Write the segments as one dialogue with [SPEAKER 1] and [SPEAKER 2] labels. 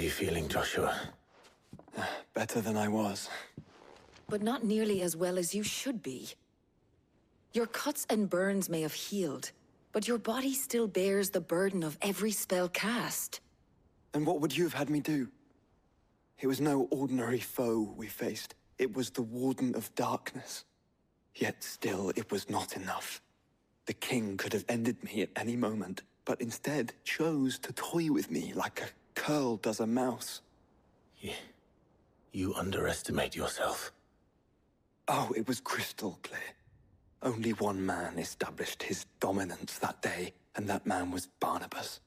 [SPEAKER 1] you feeling, Joshua?
[SPEAKER 2] Better than I was.
[SPEAKER 3] But not nearly as well as you should be. Your cuts and burns may have healed, but your body still bears the burden of every spell cast.
[SPEAKER 2] And what would you have had me do? It was no ordinary foe we faced. It was the Warden of Darkness. Yet still, it was not enough. The king could have ended me at any moment, but instead chose to toy with me like a curl does a mouse.
[SPEAKER 1] Yeah. You underestimate yourself.
[SPEAKER 2] Oh, it was crystal clear. Only one man established his dominance that day, and that man was Barnabas.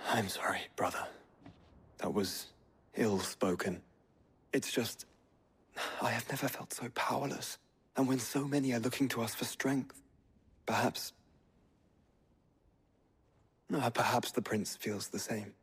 [SPEAKER 2] I'm sorry, brother. That was ill-spoken. It's just, I have never felt so powerless. And when so many are looking to us for strength, perhaps the prince feels the same.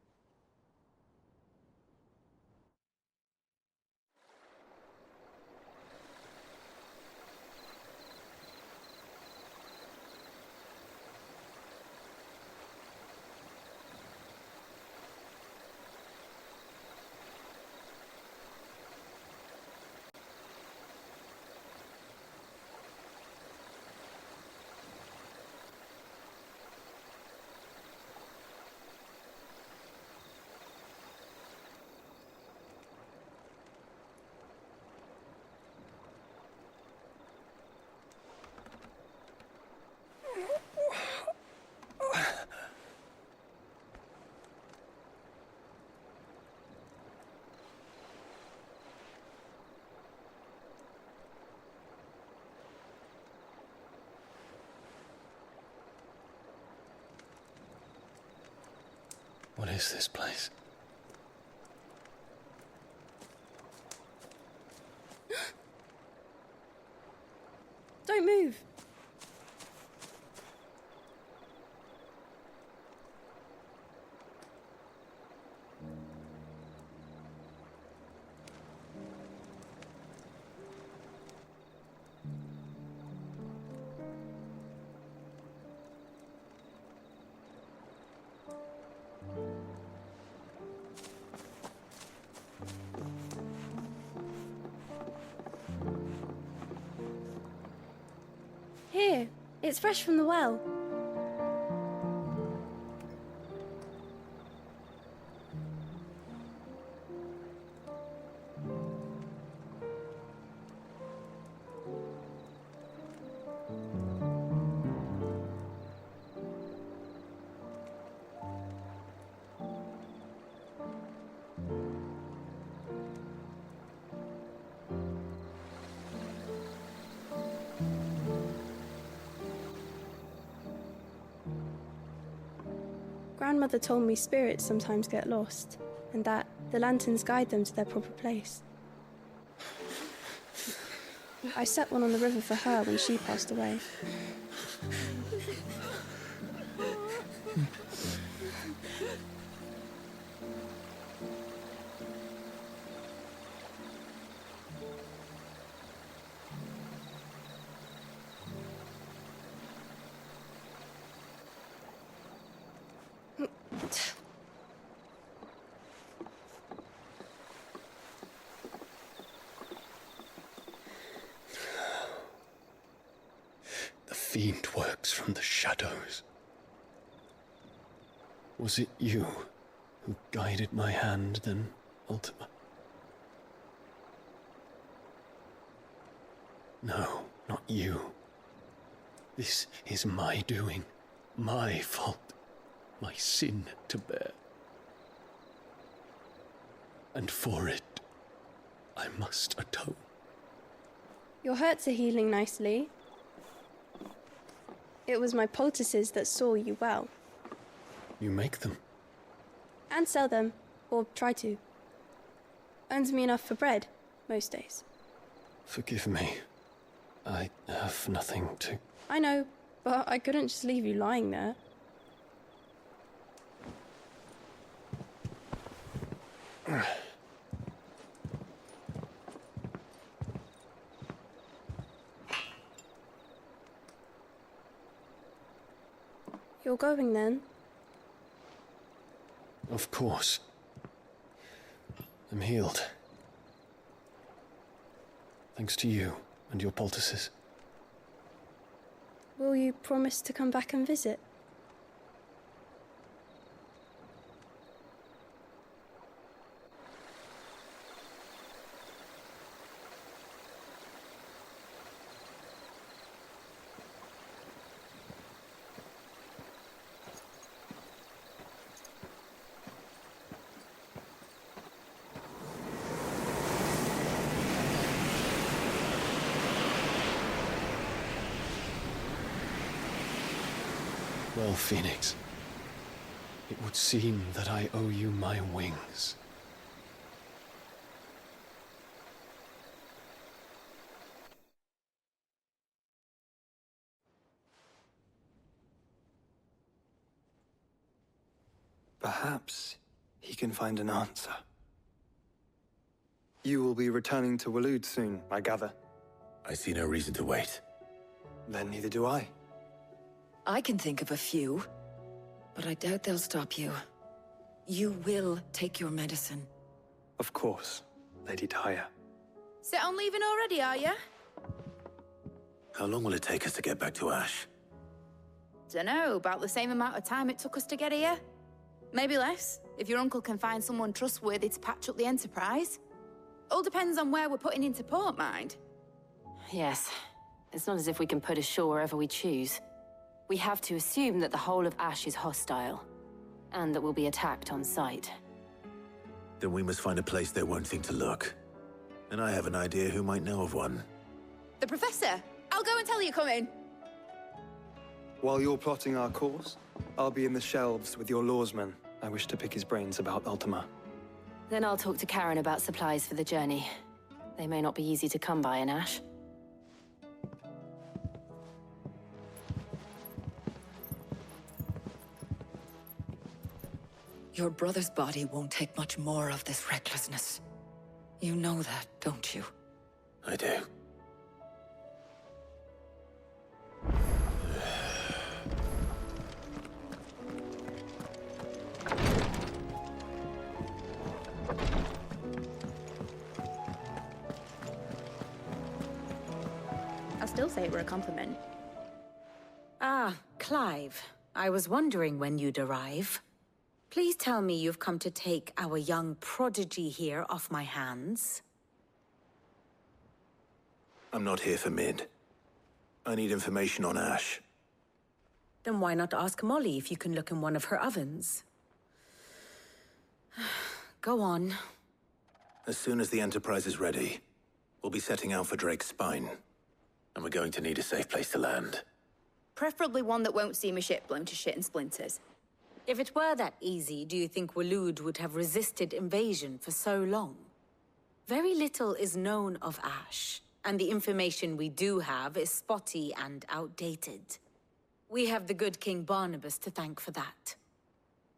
[SPEAKER 1] What is this place?
[SPEAKER 4] Don't move. Here, it's fresh from the well. Grandmother told me spirits sometimes get lost, and that the lanterns guide them to their proper place. I set one on the river for her when she passed away.
[SPEAKER 1] The fiend works from the shadows. Was it you who guided my hand then, Ultima? No, not you. This is my doing, my fault, my sin to bear. And for it, I must atone.
[SPEAKER 4] Your hurts are healing nicely. It was my poultices that saw you well.
[SPEAKER 1] You make them?
[SPEAKER 4] And sell them, or try to. Earns me enough for bread, most days.
[SPEAKER 1] Forgive me. I have nothing to...
[SPEAKER 4] I know, but I couldn't just leave you lying there. You're going then?
[SPEAKER 1] Of course. I'm healed. Thanks to you and your poultices.
[SPEAKER 4] Will you promise to come back and visit?
[SPEAKER 1] Well, Phoenix, it would seem that I owe you my wings.
[SPEAKER 2] Perhaps he can find an answer. You will be returning to Waloed soon, I gather.
[SPEAKER 5] I see no reason to wait.
[SPEAKER 2] Then neither do I.
[SPEAKER 3] I can think of a few, but I doubt they'll stop you. You will take your medicine.
[SPEAKER 2] Of course, Lady Daya.
[SPEAKER 6] Set on leaving already, are you?
[SPEAKER 5] How long will it take us to get back to Ash?
[SPEAKER 6] Dunno, about the same amount of time it took us to get here. Maybe less, if your uncle can find someone trustworthy to patch up the Enterprise. All depends on where we're putting into port, mind.
[SPEAKER 7] Yes. It's not as if we can put ashore wherever we choose. We have to assume that the whole of Ash is hostile, and that we'll be attacked on sight.
[SPEAKER 5] Then we must find a place they won't think to look. And I have an idea who might know of one.
[SPEAKER 6] The Professor! I'll go and tell you come in.
[SPEAKER 2] While you're plotting our course, I'll be in the shelves with your lawsman. I wish to pick his brains about Ultima.
[SPEAKER 7] Then I'll talk to Karen about supplies for the journey. They may not be easy to come by in Ash.
[SPEAKER 3] Your brother's body won't take much more of this recklessness. You know that, don't you?
[SPEAKER 5] I do.
[SPEAKER 6] I'll still say it were a compliment.
[SPEAKER 8] Ah, Clive. I was wondering when you'd arrive. Please tell me you've come to take our young prodigy here off my hands.
[SPEAKER 5] I'm not here for Mid. I need information on Ash.
[SPEAKER 8] Then why not ask Molly if you can look in one of her ovens? Go on.
[SPEAKER 5] As soon as the Enterprise is ready, we'll be setting out for Drake's Spine. And we're going to need a safe place to land.
[SPEAKER 6] Preferably one that won't see my ship blown to shit and splinters.
[SPEAKER 8] If it were that easy, do you think Waloed would have resisted invasion for so long? Very little is known of Ash, and the information we do have is spotty and outdated. We have the good King Barnabas to thank for that.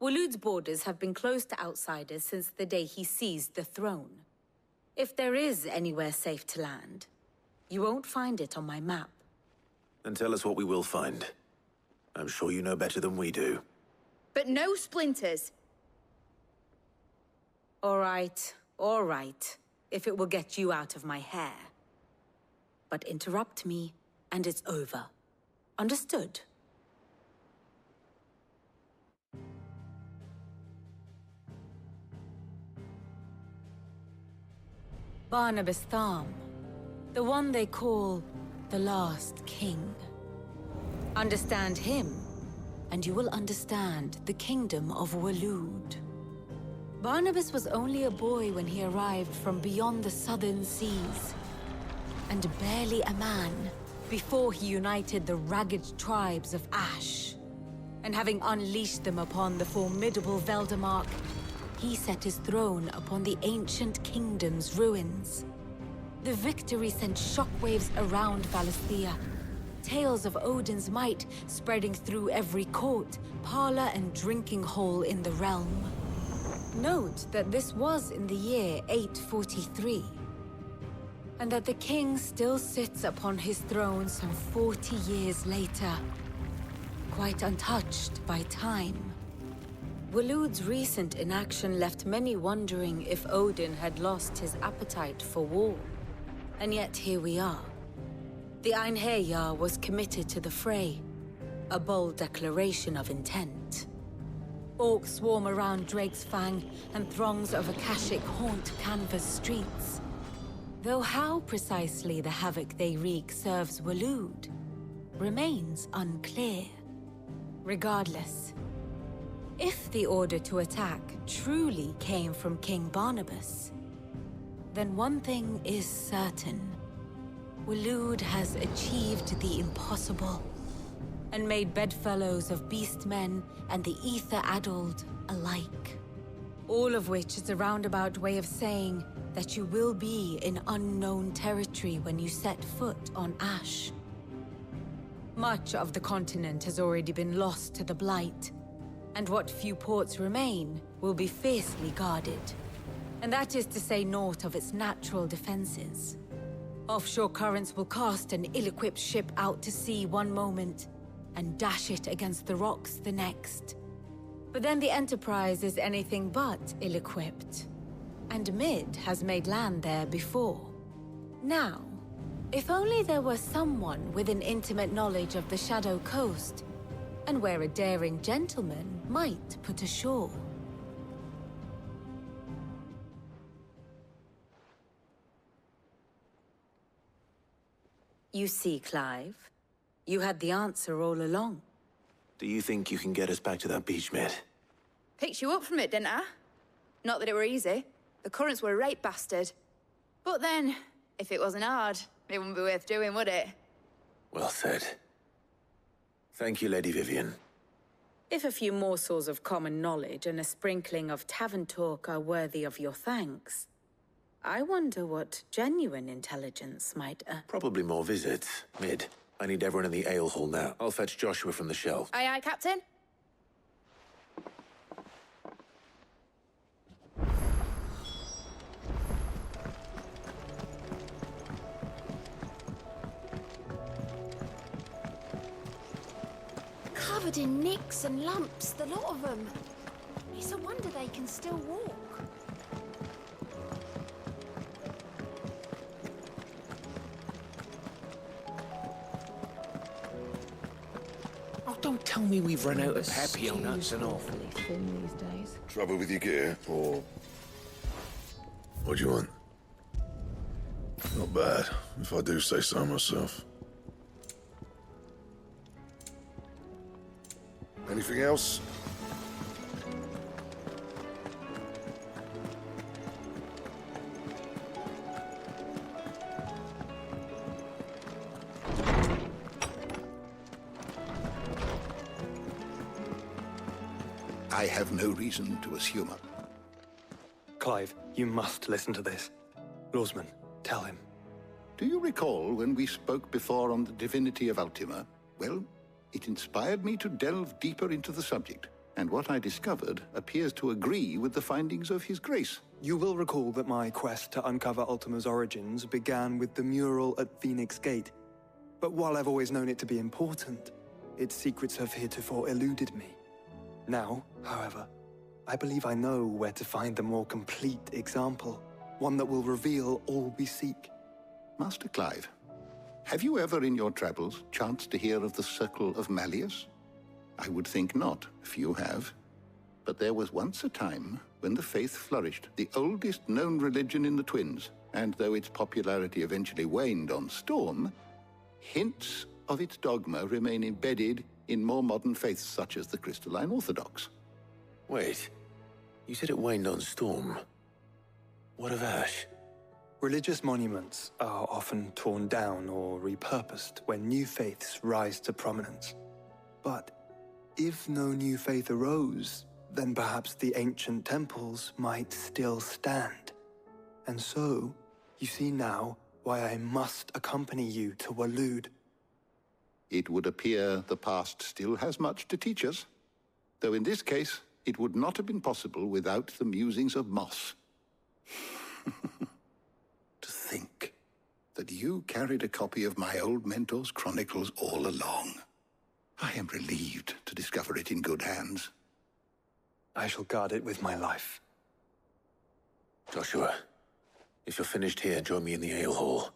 [SPEAKER 8] Waloed's borders have been closed to outsiders since the day he seized the throne. If there is anywhere safe to land, you won't find it on my map.
[SPEAKER 5] Then tell us what we will find. I'm sure you know better than we do.
[SPEAKER 6] But no splinters.
[SPEAKER 8] All right, if it will get you out of my hair. But interrupt me, and it's over. Understood? Barnabas Tharm, the one they call the Last King. Understand him, and you will understand the kingdom of Waloed. Barnabas was only a boy when he arrived from beyond the southern seas, and barely a man before he united the ragged tribes of Ash. And having unleashed them upon the formidable Veldamark, he set his throne upon the ancient kingdom's ruins. The victory sent shockwaves around Valisthea, tales of Odin's might spreading through every court, parlor, and drinking hole in the realm. Note that this was in the year 843, and that the king still sits upon his throne some 40 years later, quite untouched by time. Waloed's recent inaction left many wondering if Odin had lost his appetite for war. And yet here we are. The Einherjar was committed to the fray, a bold declaration of intent. Orcs swarm around Drake's Fang, and throngs of Akashic haunt Canva's streets. Though how precisely the havoc they wreak serves Waloed remains unclear. Regardless, if the order to attack truly came from King Barnabas, then one thing is certain. Waloed has achieved the impossible, and made bedfellows of beastmen and the ether-addled alike. All of which is a roundabout way of saying that you will be in unknown territory when you set foot on Ash. Much of the continent has already been lost to the Blight, and what few ports remain will be fiercely guarded. And that is to say naught of its natural defenses. Offshore currents will cast an ill-equipped ship out to sea one moment, and dash it against the rocks the next. But then the Enterprise is anything but ill-equipped, and Mid has made land there before. Now, if only there were someone with an intimate knowledge of the Shadow Coast, and where a daring gentleman might put ashore. You see, Clive, you had the answer all along.
[SPEAKER 5] Do you think you can get us back to that beach, Mid?
[SPEAKER 6] Picked you up from it, didn't I? Not that it were easy. The currents were a right bastard. But then, if it wasn't hard, it wouldn't be worth doing, would it?
[SPEAKER 5] Well said. Thank you, Lady Vivian.
[SPEAKER 8] If a few morsels of common knowledge and a sprinkling of tavern talk are worthy of your thanks, I wonder what genuine intelligence might...
[SPEAKER 5] Probably more visits. Mid, I need everyone in the ale hall now. I'll fetch Joshua from the shelf.
[SPEAKER 6] Aye, aye, Captain.
[SPEAKER 9] Covered in nicks and lumps, the lot of them. It's a wonder they can still walk.
[SPEAKER 1] Oh, don't tell me we've run out of Pepio nuts and all.
[SPEAKER 8] Thin these days.
[SPEAKER 10] Trouble with your gear, or... What do you want? Not bad, if I do say so myself. Anything else?
[SPEAKER 11] I have no reason to assume.
[SPEAKER 2] Clive, you must listen to this. Lawsman, tell him.
[SPEAKER 11] Do you recall when we spoke before on the divinity of Ultima? Well, it inspired me to delve deeper into the subject, and what I discovered appears to agree with the findings of His Grace.
[SPEAKER 2] You will recall that my quest to uncover Ultima's origins began with the mural at Phoenix Gate. But while I've always known it to be important, its secrets have heretofore eluded me. Now, however, I believe I know where to find the more complete example, one that will reveal all we seek.
[SPEAKER 11] Master Clive, have you ever in your travels chanced to hear of the Circle of Malleus? I would think not, if you have. But there was once a time when the faith flourished, the oldest known religion in the Twins, and though its popularity eventually waned on Storm, hints of its dogma remain embedded in more modern faiths such as the Crystalline Orthodox.
[SPEAKER 5] Wait, you said it waned on Storm. What of Ash?
[SPEAKER 2] Religious monuments are often torn down or repurposed when new faiths rise to prominence. But if no new faith arose, then perhaps the ancient temples might still stand. And so, you see now why I must accompany you to Waloed.
[SPEAKER 11] It would appear the past still has much to teach us, though in this case, it would not have been possible without the musings of Moss. To think that you carried a copy of my old mentor's chronicles all along. I am relieved to discover it in good hands.
[SPEAKER 2] I shall guard it with my life.
[SPEAKER 5] Joshua, if you're finished here, join me in the ale hall.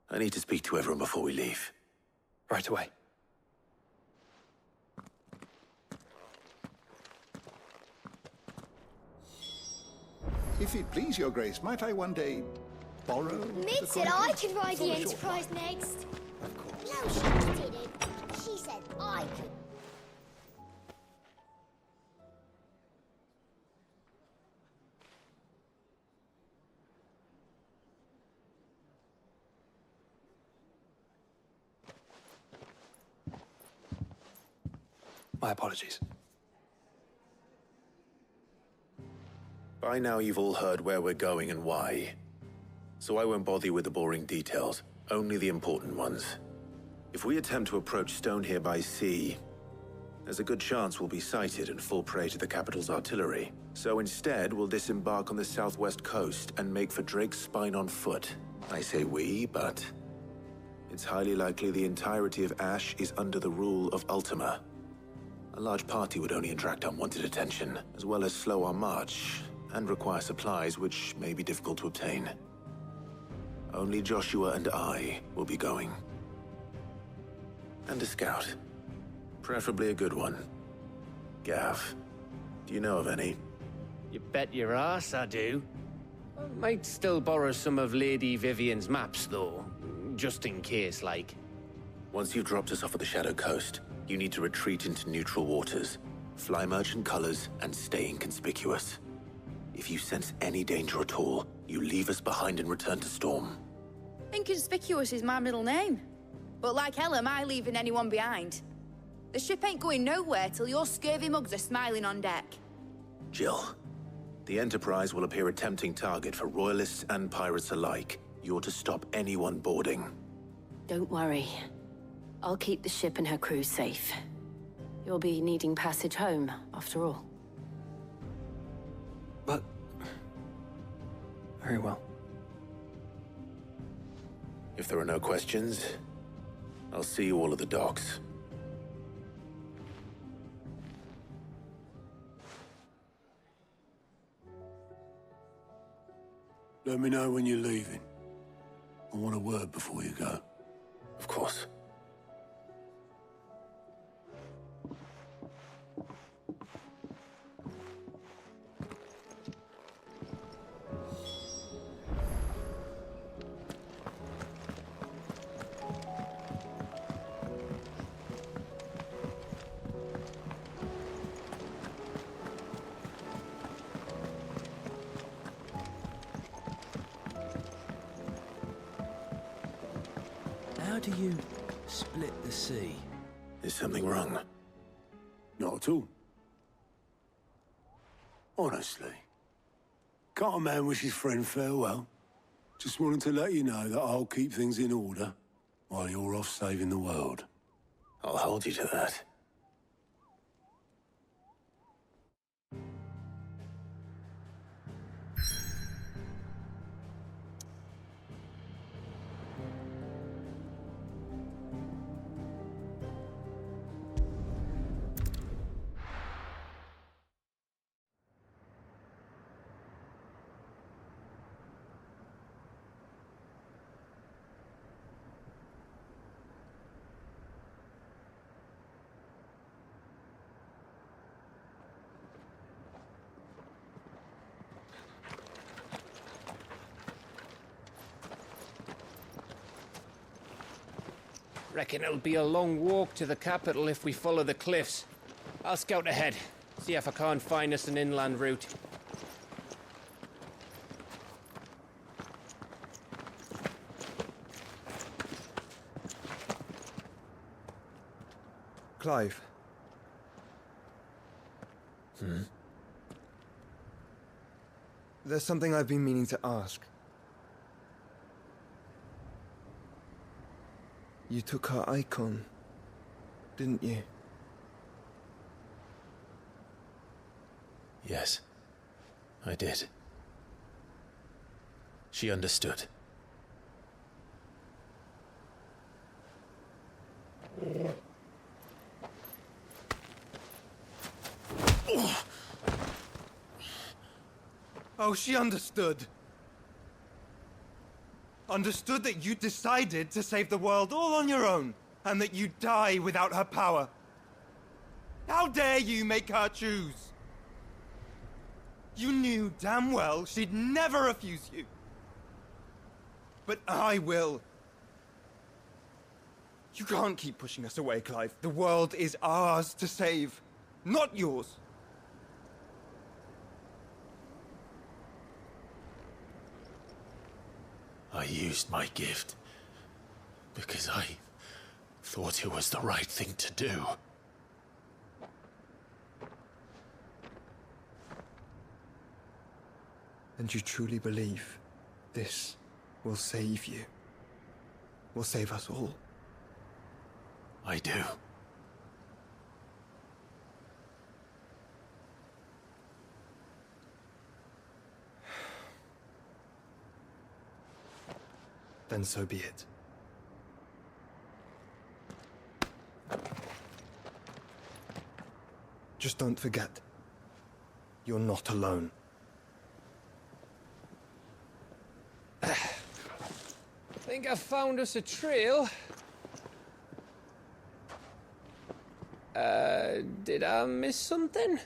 [SPEAKER 5] I need to speak to everyone before we leave.
[SPEAKER 2] Right away.
[SPEAKER 11] If it please your grace, might I one day borrow?
[SPEAKER 9] Mid said I could ride the Enterprise next.
[SPEAKER 11] Of course.
[SPEAKER 9] No, she didn't. She said I could.
[SPEAKER 2] My apologies.
[SPEAKER 5] By now you've all heard where we're going and why. So I won't bother you with the boring details, only the important ones. If we attempt to approach Stone here by sea, there's a good chance we'll be sighted and fall prey to the capital's artillery. So instead, we'll disembark on the southwest coast and make for Drake's Spine on foot. I say we, but it's highly likely the entirety of Ash is under the rule of Ultima. A large party would only attract unwanted attention, as well as slow our march, and require supplies which may be difficult to obtain. Only Joshua and I will be going. And a scout. Preferably a good one. Gav, do you know of any?
[SPEAKER 12] You bet your ass I do. I might still borrow some of Lady Vivian's maps, though. Just in case, like.
[SPEAKER 5] Once you've dropped us off at the Shadow Coast, you need to retreat into neutral waters, fly merchant colors, and stay inconspicuous. If you sense any danger at all, you leave us behind and return to Storm.
[SPEAKER 6] Inconspicuous is my middle name. But like hell am I leaving anyone behind. The ship ain't going nowhere till your scurvy mugs are smiling on deck.
[SPEAKER 5] Jill, the Enterprise will appear a tempting target for royalists and pirates alike. You're to stop anyone boarding.
[SPEAKER 7] Don't worry. I'll keep the ship and her crew safe. You'll be needing passage home, after all.
[SPEAKER 2] But... very well.
[SPEAKER 5] If there are no questions, I'll see you all at the docks.
[SPEAKER 10] Let me know when you're leaving. I want a word before you go.
[SPEAKER 5] Of course.
[SPEAKER 13] How do you split the sea?
[SPEAKER 5] Is something wrong?
[SPEAKER 10] Not at all. Honestly. Can't a man wish his friend farewell? Just wanted to let you know that I'll keep things in order while you're off saving the world.
[SPEAKER 5] I'll hold you to that.
[SPEAKER 12] Reckon it'll be a long walk to the capital if we follow the cliffs. I'll scout ahead, see if I can't find us an inland route.
[SPEAKER 14] Clive. There's something I've been meaning to ask. You took her icon, didn't you?
[SPEAKER 1] Yes, I did. She understood.
[SPEAKER 15] Oh, she understood. Understood that you decided to save the world all on your own, and that you'd die without her power. How dare you make her choose? You knew damn well she'd never refuse you. But I will. You can't keep pushing us away, Clive. The world is ours to save, not yours.
[SPEAKER 1] I used my gift because I thought it was the right thing to do.
[SPEAKER 14] And you truly believe this will save you? Will save us all?
[SPEAKER 1] I do.
[SPEAKER 14] Then so be it. Just don't forget, you're not alone.
[SPEAKER 12] Think I found us a trail. Did I miss something?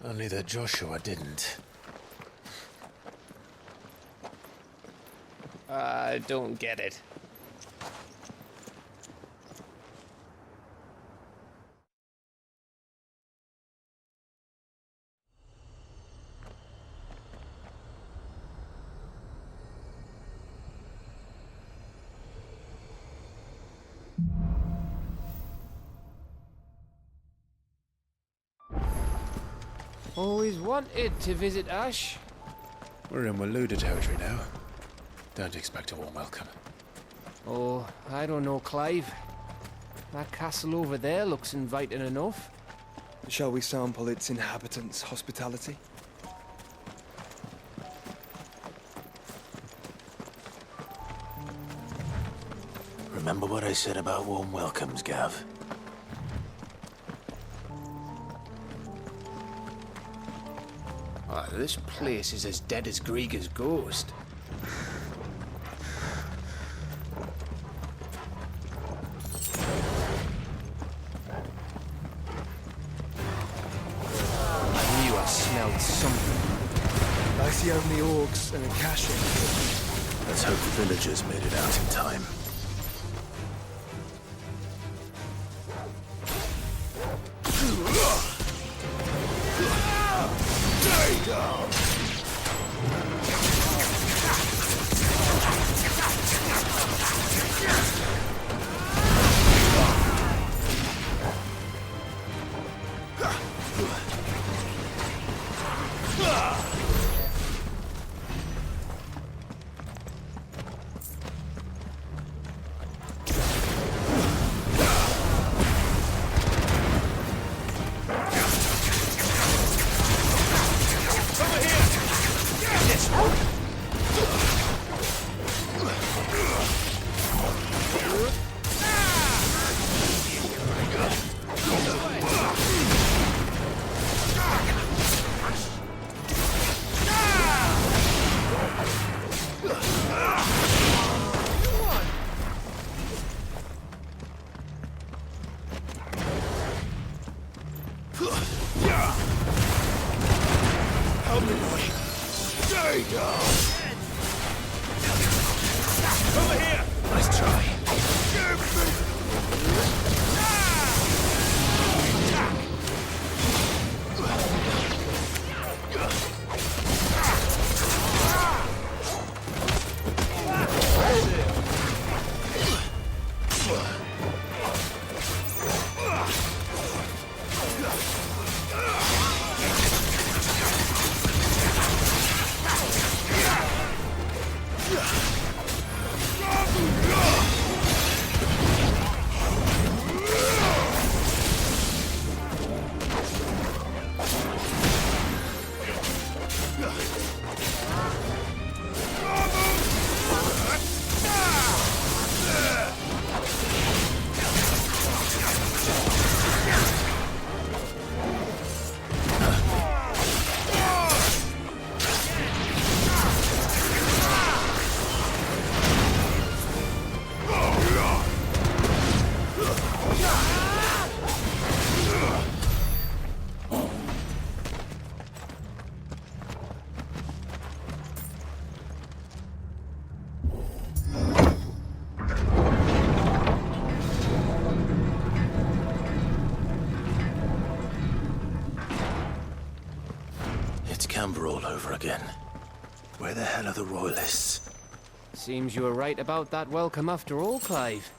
[SPEAKER 1] Only that Joshua didn't.
[SPEAKER 12] I don't get it. Always wanted to visit Ash.
[SPEAKER 1] We're in Waluda territory now. Don't expect a warm welcome.
[SPEAKER 12] Oh, I don't know, Clive. That castle over there looks inviting enough.
[SPEAKER 14] Shall we sample its inhabitants' hospitality?
[SPEAKER 1] Remember what I said about warm welcomes, Gav?
[SPEAKER 12] Oh, this place is as dead as Grieger's ghost. I knew I smelled something.
[SPEAKER 14] I see only orcs and a cache.
[SPEAKER 1] Let's hope the villagers made it out in time.
[SPEAKER 5] Camber all over again. Where the hell are the royalists?
[SPEAKER 12] Seems you were right about that welcome after all, Clive.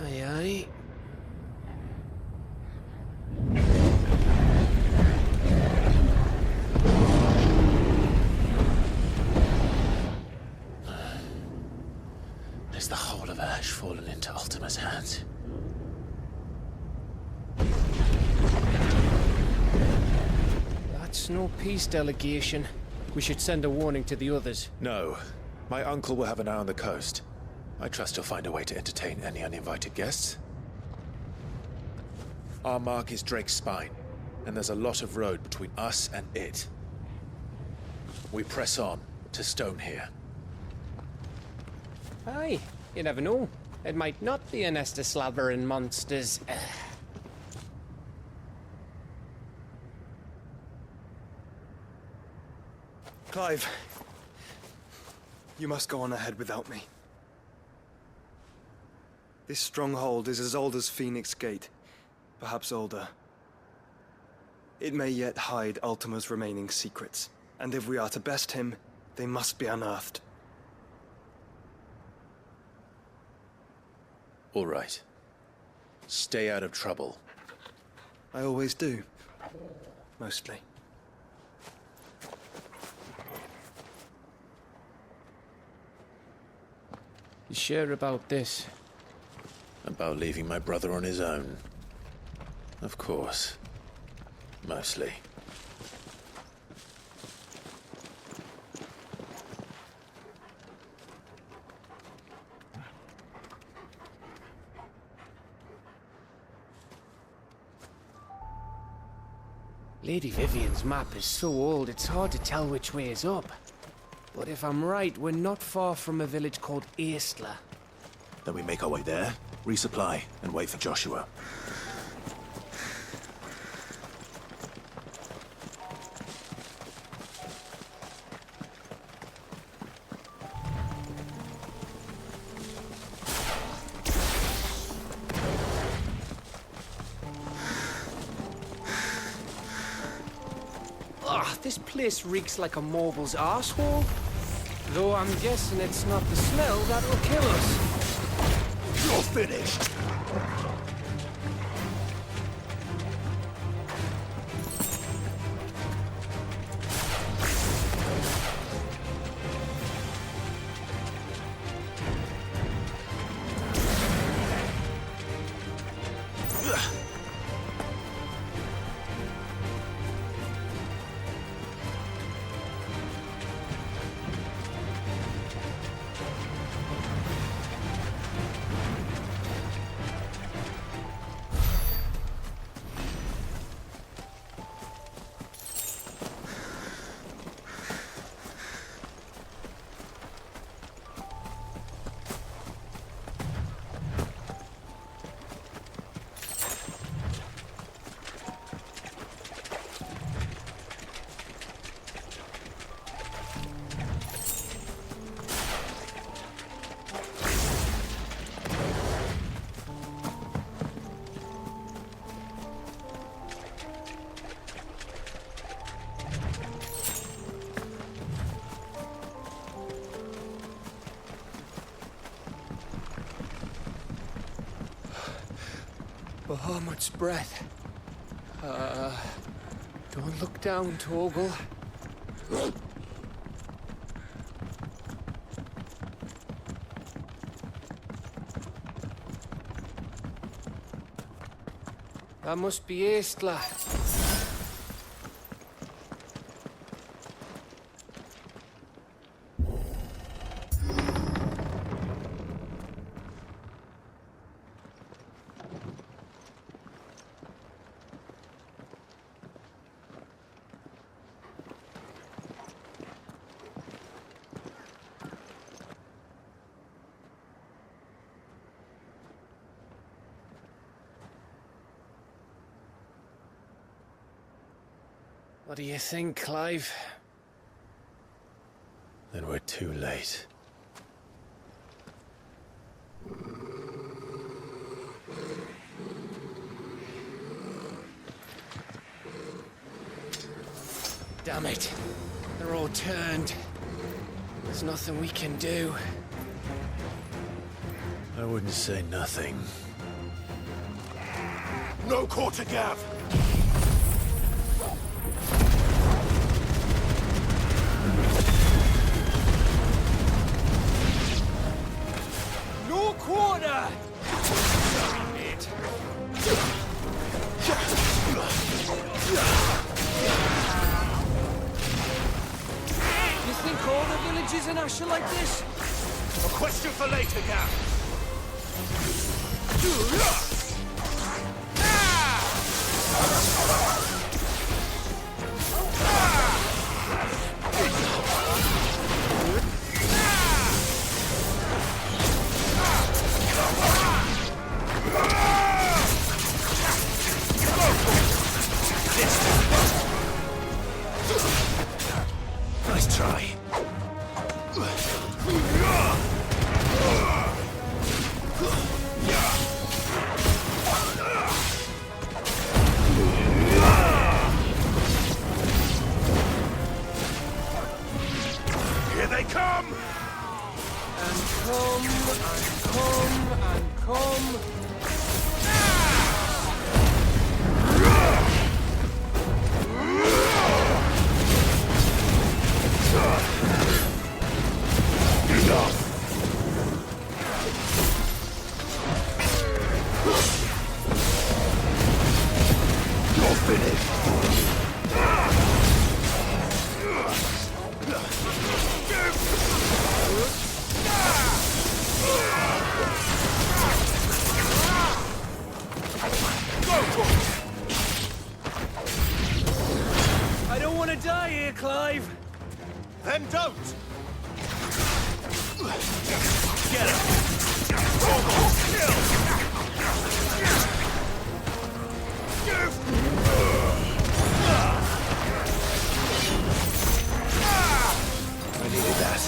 [SPEAKER 12] Aye, aye.
[SPEAKER 1] Is the whole of Ash fallen into Ultima's hands?
[SPEAKER 12] That's no peace delegation. We should send a warning to the others.
[SPEAKER 5] No. My uncle will have an eye on the coast. I trust he'll find a way to entertain any uninvited guests. Our mark is Drake's Spine, and there's a lot of road between us and it. We press on to Stone here.
[SPEAKER 12] Aye, you never know. It might not be a nest of slathering monsters.
[SPEAKER 14] Clive, you must go on ahead without me. This stronghold is as old as Phoenix Gate, perhaps older. It may yet hide Ultima's remaining secrets, and if we are to best him, they must be unearthed.
[SPEAKER 5] All right. Stay out of trouble.
[SPEAKER 14] I always do. Mostly.
[SPEAKER 12] You sure about this?
[SPEAKER 5] About leaving my brother on his own. Of course. Mostly.
[SPEAKER 12] Lady Vivian's map is so old it's hard to tell which way is up. But if I'm right, we're not far from a village called Haste.
[SPEAKER 5] Then we make our way there, resupply, and wait for Joshua.
[SPEAKER 12] This place reeks like a mobile's arsehole. Though I'm guessing it's not the smell that will kill us.
[SPEAKER 5] You're finished!
[SPEAKER 12] Bahamut's breath. Don't look down, Torgal. That must be Haste. What do you think, Clive?
[SPEAKER 1] Then we're too late.
[SPEAKER 12] Damn it. They're all turned. There's nothing we can do.
[SPEAKER 1] I wouldn't say nothing.
[SPEAKER 16] No quarter gav!
[SPEAKER 15] No quarter!
[SPEAKER 13] You think all the villages in Ash are like this?
[SPEAKER 16] A question for later, Gav.
[SPEAKER 1] Nice try.
[SPEAKER 16] Here they come!
[SPEAKER 13] And come, and come, and come.
[SPEAKER 16] You're finished!
[SPEAKER 13] I don't want to die here, Clive.
[SPEAKER 16] Then don't!
[SPEAKER 13] Get him.
[SPEAKER 16] Almost killed!
[SPEAKER 1] I needed that.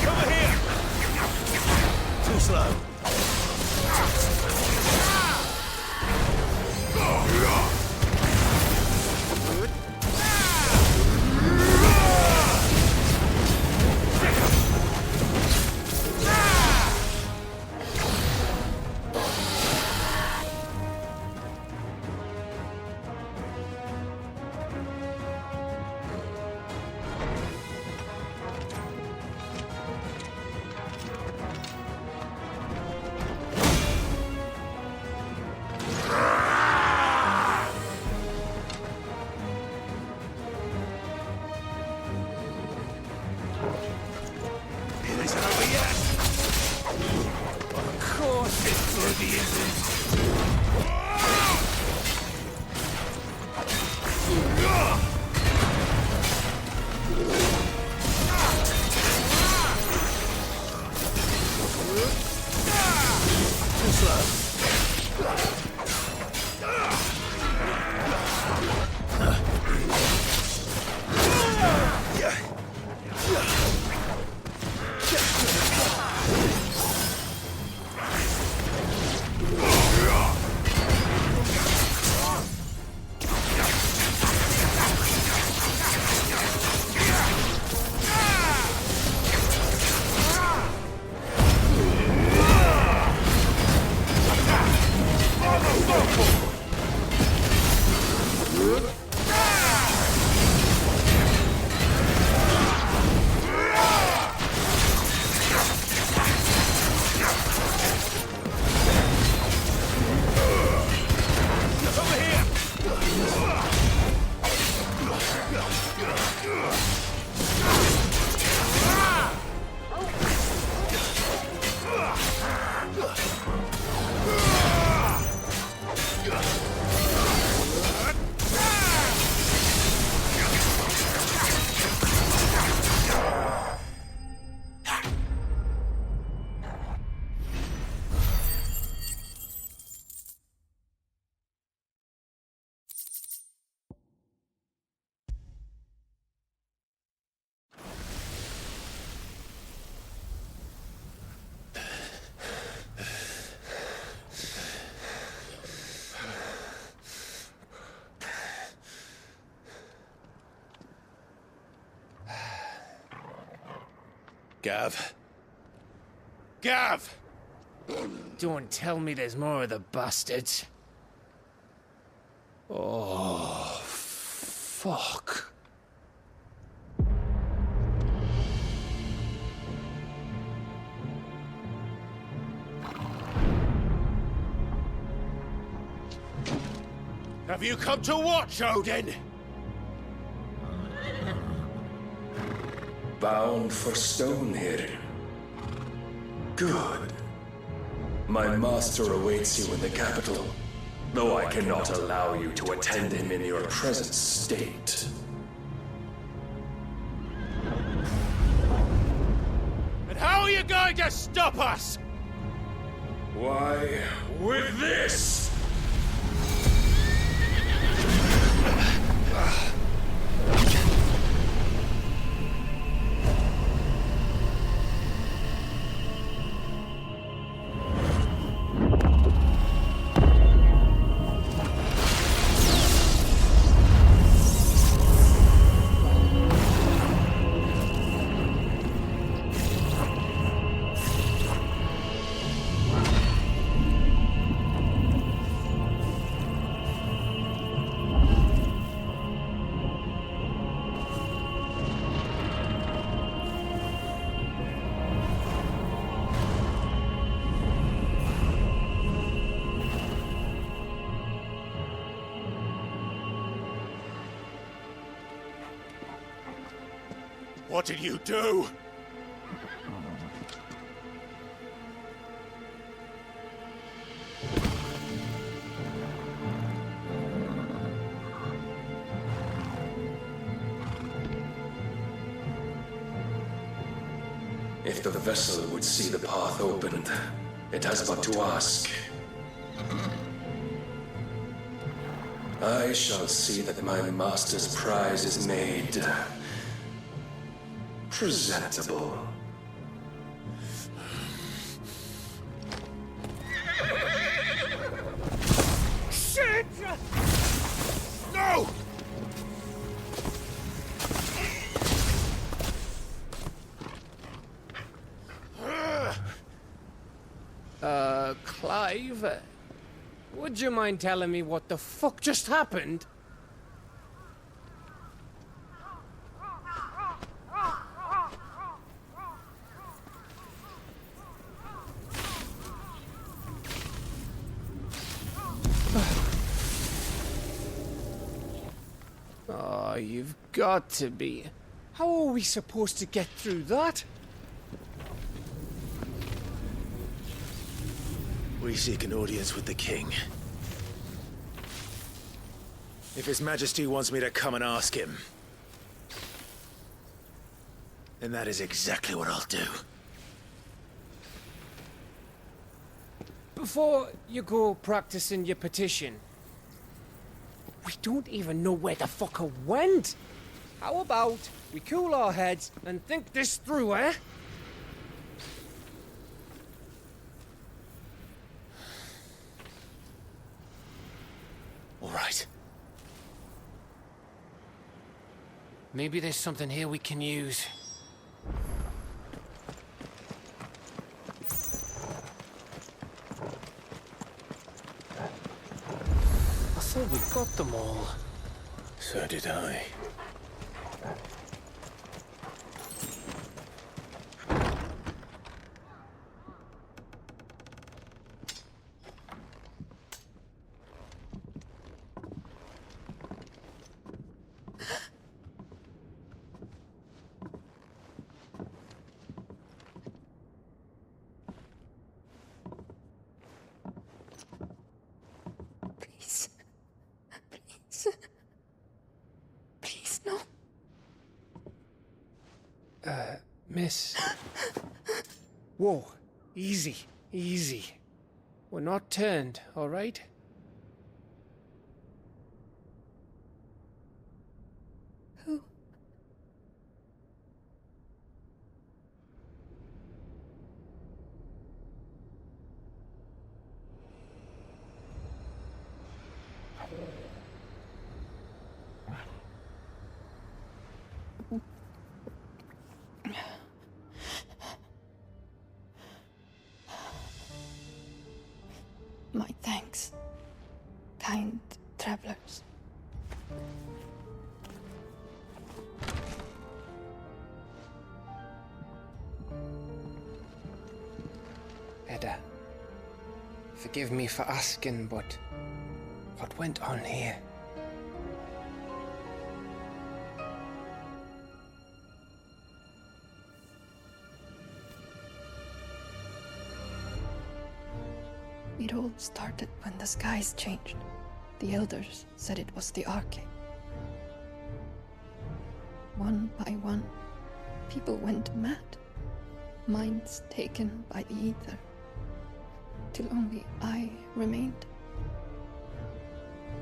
[SPEAKER 16] Over here!
[SPEAKER 1] Too slow.
[SPEAKER 16] It isn't over yet!
[SPEAKER 13] Of course it bloody isn't.
[SPEAKER 1] Too slow.
[SPEAKER 5] Gav? Gav!
[SPEAKER 12] Don't tell me there's more of the bastards.
[SPEAKER 1] Oh, fuck.
[SPEAKER 5] Have you come to watch, Odin?
[SPEAKER 17] Bound for stone here. Good. My master awaits you in the capital, though I cannot allow you to attend him in your present state.
[SPEAKER 5] And how are you going to stop us?
[SPEAKER 17] Why, with this!
[SPEAKER 5] What did you do?
[SPEAKER 17] If the vessel would see the path opened, it has but to ask. I shall see that my master's prize is made presentable.
[SPEAKER 5] Shit! No!
[SPEAKER 12] Clive? Would you mind telling me what the fuck just happened? Oh, you've got to be. How are we supposed to get through that?
[SPEAKER 5] We seek an audience with the king. If His Majesty wants me to come and ask him, then that is exactly what I'll do.
[SPEAKER 12] Before you go practicing your petition, we don't even know where the fucker went. How about we cool our heads and think this through, eh?
[SPEAKER 5] All right.
[SPEAKER 12] Maybe there's something here we can use. I thought we got them all.
[SPEAKER 5] So did I.
[SPEAKER 12] Miss. Whoa. Easy. Easy. We're not turned, all right?
[SPEAKER 3] Who?
[SPEAKER 4] My thanks, kind travelers.
[SPEAKER 12] Edda, forgive me for asking, but what went on here?
[SPEAKER 4] It all started when the skies changed. The elders said it was the arcade. One by one, people went mad. Minds taken by the ether. Till only I remained.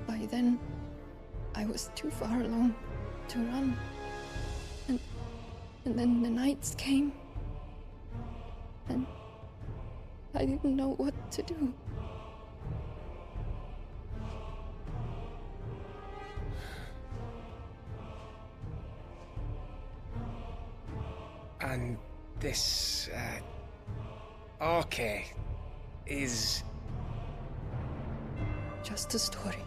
[SPEAKER 4] By then, I was too far along to run. And then the nights came. And I didn't know what to do.
[SPEAKER 12] And this, arcade is...
[SPEAKER 4] Just a story.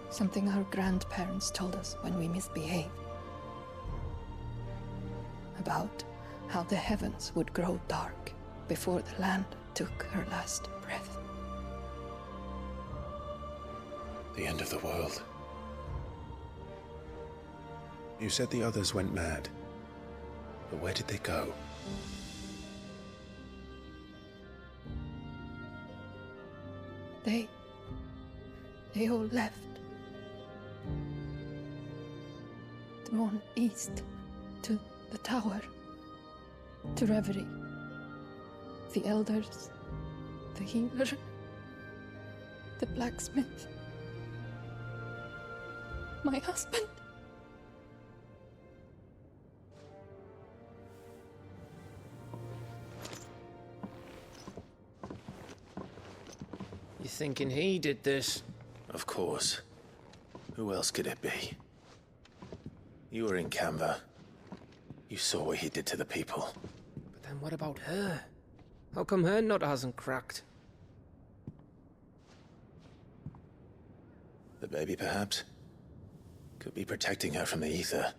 [SPEAKER 4] Something our grandparents told us when we misbehaved. About how the heavens would grow dark before the land took her last breath.
[SPEAKER 1] The end of the world. You said the others went mad. But where did they go?
[SPEAKER 4] They all left. Drawn east to the tower, to reverie. The elders, the healer, the blacksmith, my husband.
[SPEAKER 12] You thinking he did this?
[SPEAKER 5] Of course. Who else could it be? You were in Canva. You saw what he did to the people.
[SPEAKER 12] But then what about her? How come her nut hasn't cracked?
[SPEAKER 5] The baby, perhaps? Could be protecting her from the ether.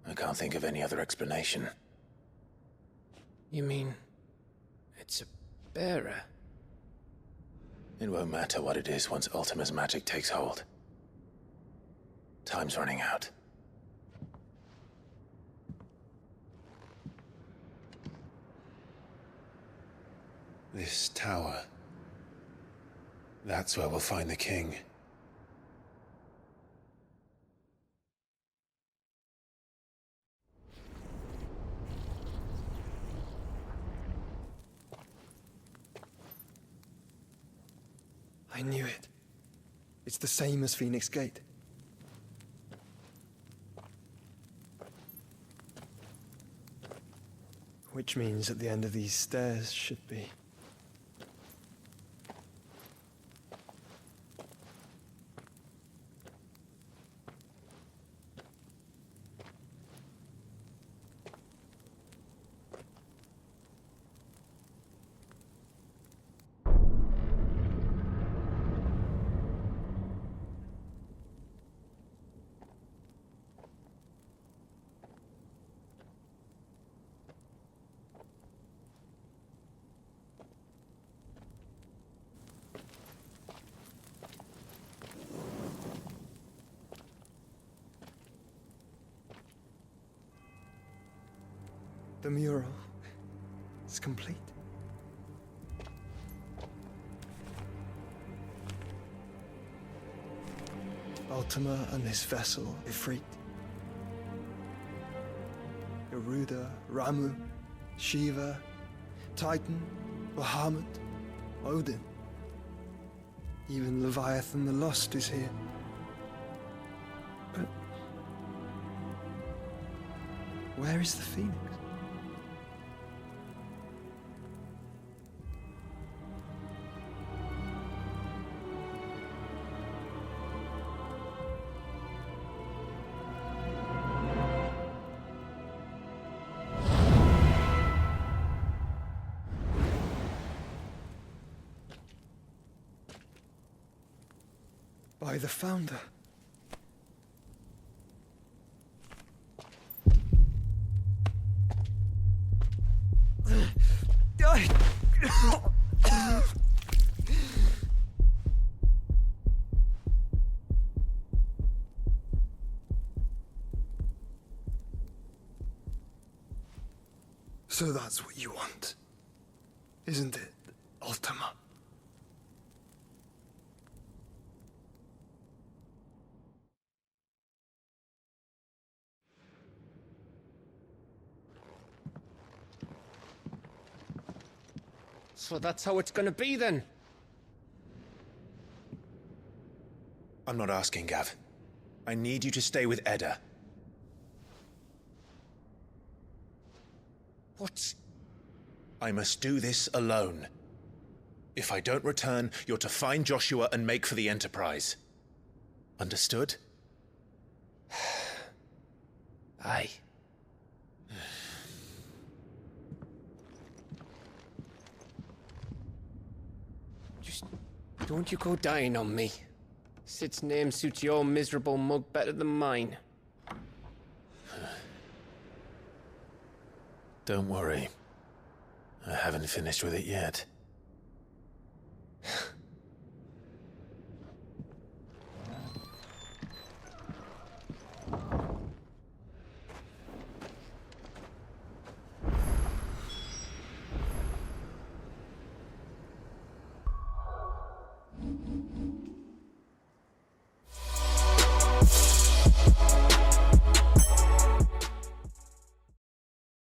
[SPEAKER 5] I can't think of any other explanation.
[SPEAKER 12] You mean... it's a bearer?
[SPEAKER 5] It won't matter what it is once Ultima's magic takes hold. Time's running out.
[SPEAKER 1] This tower. That's where we'll find the king.
[SPEAKER 14] I knew it. It's the same as Phoenix Gate. Which means at the end of these stairs should be... The mural is complete. Ultima and his vessel, Ifrit. Garuda, Ramu, Shiva, Titan, Bahamut, Odin. Even Leviathan the Lost is here. But where is the Phoenix? by the Founder. So that's what you want, isn't it, Ultima?
[SPEAKER 12] So that's how it's gonna be then?
[SPEAKER 5] I'm not asking, Gav. I need you to stay with Edda.
[SPEAKER 12] What?
[SPEAKER 5] I must do this alone. If I don't return, you're to find Joshua and make for the Enterprise. Understood?
[SPEAKER 12] Aye. Just don't you go dying on me. Sid's name suits your miserable mug better than mine.
[SPEAKER 5] Don't worry. I haven't finished with it yet.